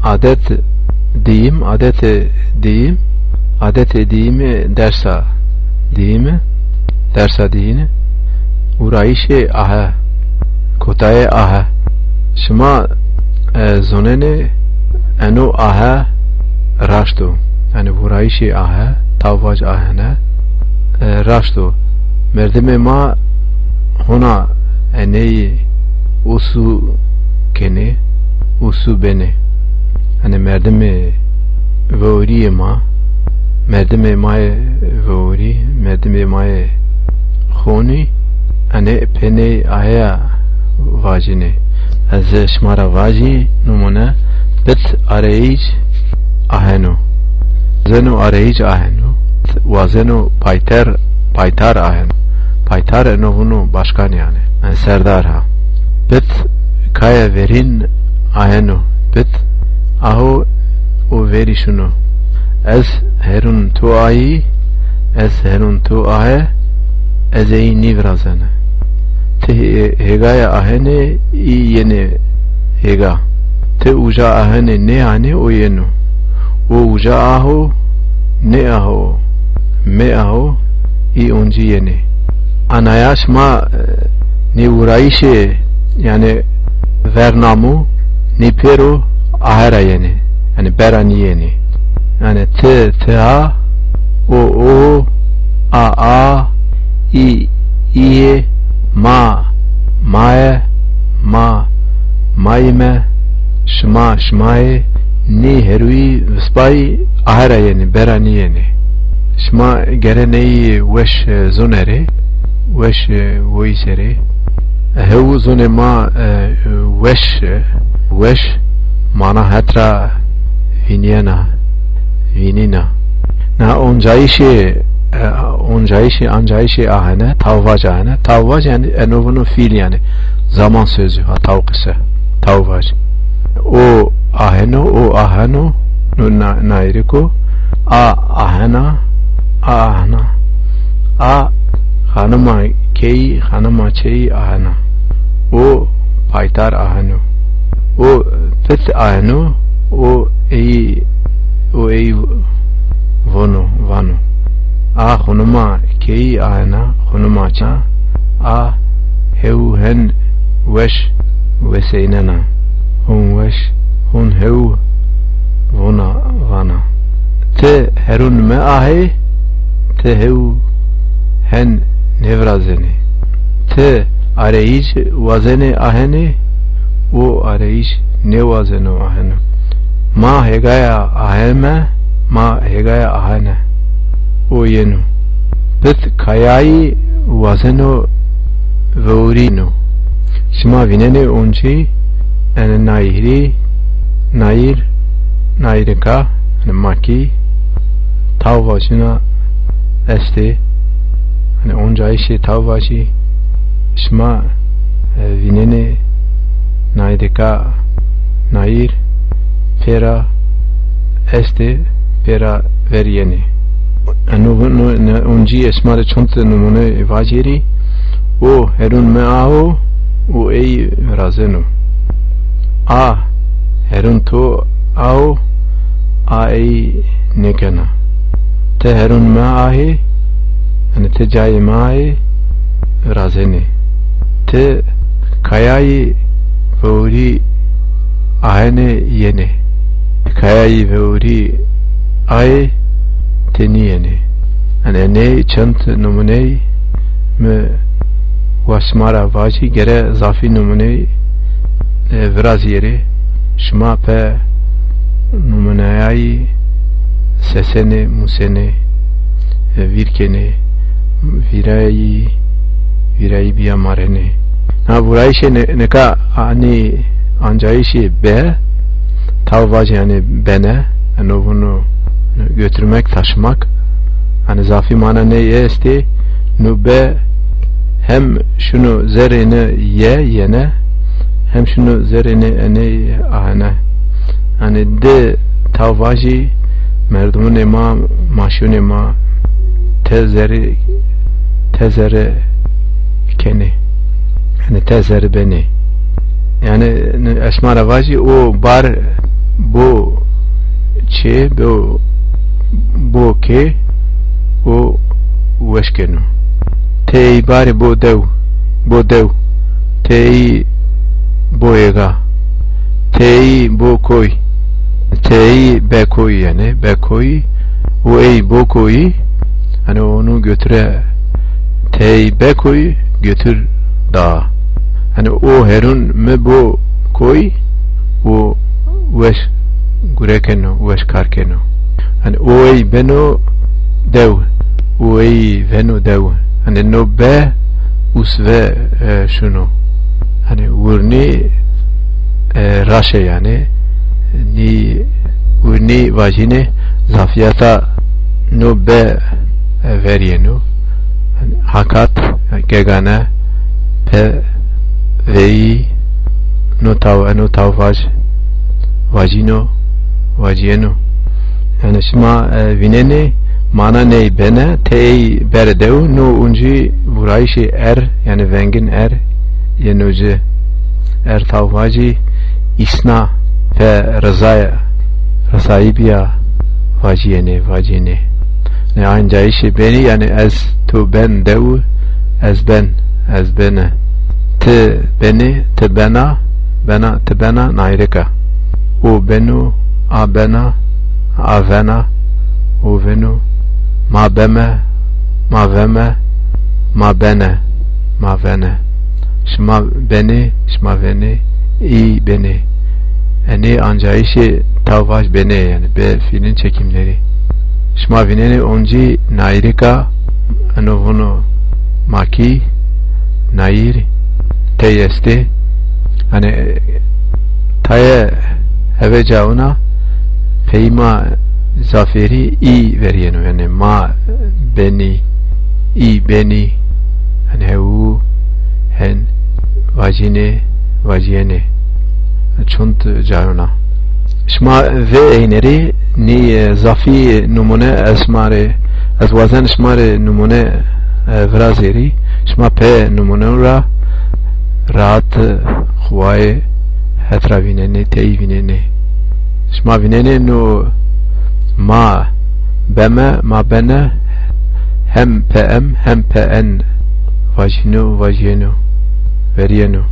adet diyeyim, adet edeyimi dersa diyeyimi, dersa diyeyini, urayişi aha, kotaye aha, şuma zoneni eno aha raştu, yani urayişi aha, tavvac ahane raştu, merdime ma hona eneyi usu kene, usu beni, yani merdime vori ma, merdime maye vori, merdime maye khoni, yani pene aya vajine, az şmara vaji numune bit arayış aheno, zeno arayış aheno, vazeno paytar aheno, paytar eno bunu başkan yani serdar ha, bit kaya verin aheno, bit aho o veri şunu, ez herun tu ayi, ez herun tu ahe, ez eyi nivrazene, te hegaya ahene i yene hega, te uja ahene ne ane o yenu, o uja aho ne aho, me aho i onji yene, anayaş ma ne urayişe yani vernamu ne pero ahera yeni, yani berani yeni, yani te ha, o a i maye mayme şmaye ni herui vspai ahera yeni, berani yeni, şma gereneyi weş zonere, weş voisere, hevu zone ma weş mana hatra vinina na ancayişi ahane tavvac ahane, tavvac yani enovunu fiil yani zaman sözü ha tavkısı tavvac, o aheno nairiko ahana hanıma keyi hanıma çeyi ahana, o paytar ahano, o pet ahano, o eyi vanu, a hanıma keyi ahana, hanıma ça, a hev hen weş veseynena, hun hev vana, te herun me ahe, te hev hen nevrazene, te arayış vazene ahene, o arayış nevazene ahene, ma hegaya aheme, ma hegaya ahene, o yenu, bit kayayı vazeno veurino, şima vinene onci, ene nairika, maki, tavvaşına este, hani onca işi tavvaşi, şma vinene naideka nair pera este pera verieni, anu onji esmare çonte numune vajeri, o herun me aho, o ey razenu, a herun to aho, a ey nekena, te herun me ahi, hani te cayi mahi razeni, te kayayı veuri ahene yene, kayayı veuri ahe teni yene, hani ne çant numune me vasmara vaji gere zafi numune vraz yeri, şma pe numunayayı sesene musene virkene virayi biya marene, na burayişe neka ani ancayişi be tavvac yani bene, yani bunu götürmek taşımak, hani zafi mana ne esti nu be, hem şunu zerine yene, hem şunu zerine ene ahane, hani de tavvaci merdumun ema maşun ema tezeri keni, yani tezeri beni, yani esma ravaji o bo çe bo ke o weşkenu te bari bo dev te bo ega te bo koy te be koy yani be koy o bo koy hani onu götüre te be koy götür da hani o herun me bo koy o weş gurekeno weş karkeno hani o beno dev o veno dev hani no be usve şunu hani vurni raşe yani ni vurni vajine zafiyata no be veriyenu hani hakat gegane pe vei no tav vajino vajiyenu yani şima vinene mana ney bene tey berdev no unji vurayşi yani vengin yenoje tavvaji isna ve rızaibiya vajiyene ne anca işi beni yani ez tu ben dev ez bene te beni te bena te bena nayreka o benu a bena a vena o venu ma beme ma veme ma bene şma beni şma veni i beni yani anca işi tavvaj bene yani be fiilin çekimleri şma vineni onci nayrika anovono maki nair teyesti hani taye heveca ona peyma zaferi i veriyenu yani ma beni i beni hani hevu hen vajiyene çunt caruna şma ve eyneri ni zafi numune esmare az vazen şmare numune vrazeri şma pe numune ra rahat huaye hetra vinene tey vinene şma vinene no ma beme ma bene hem pm hem pn vajiyenu veriyenu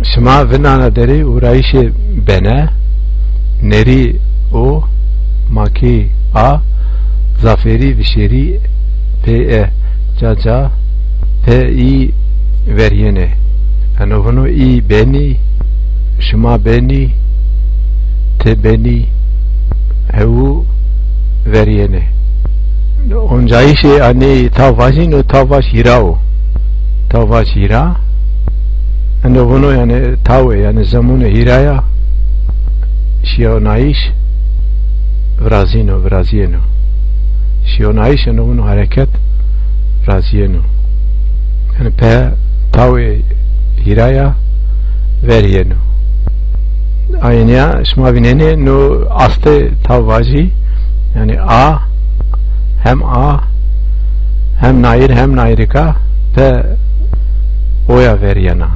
şma vinana deri urayişi bene neri o maki a zaferi vişeri pe caca pe i veriyene yani bunu i beni şma beni te beni hevu veriyene onca şey hani tavvajin o tavvaj hirao tavvaj hira yani bunu yani tavve yani zamunu hiraya şionaiş vraziyeno şionaiş yani bunu hareket vraziyeno yani pe tavve hiraya veriyeno aynı şma vinene no aste tavvaji yani a hem nair hem nairika pe oya veriyena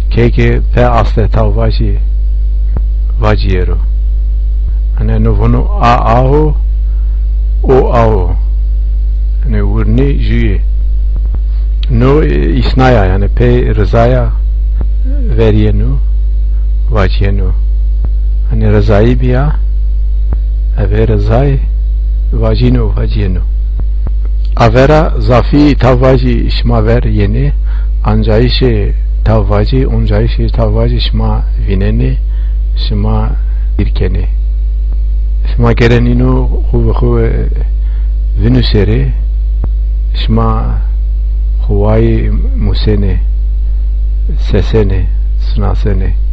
keke pe aste tavvaji vajiyero yani no bunu o yani vurni juye no isnaya yani pe rızaya veriyenu vajiyenu hani rızayı biya eve rızayı vajiyenu avera zafi tavvaji şma ver yeni ancayişi tavvaji oncayişi tavvaji şma vineni şma irkeni şma gereninu huve vinuseri şma huvayi musene sesene sınasene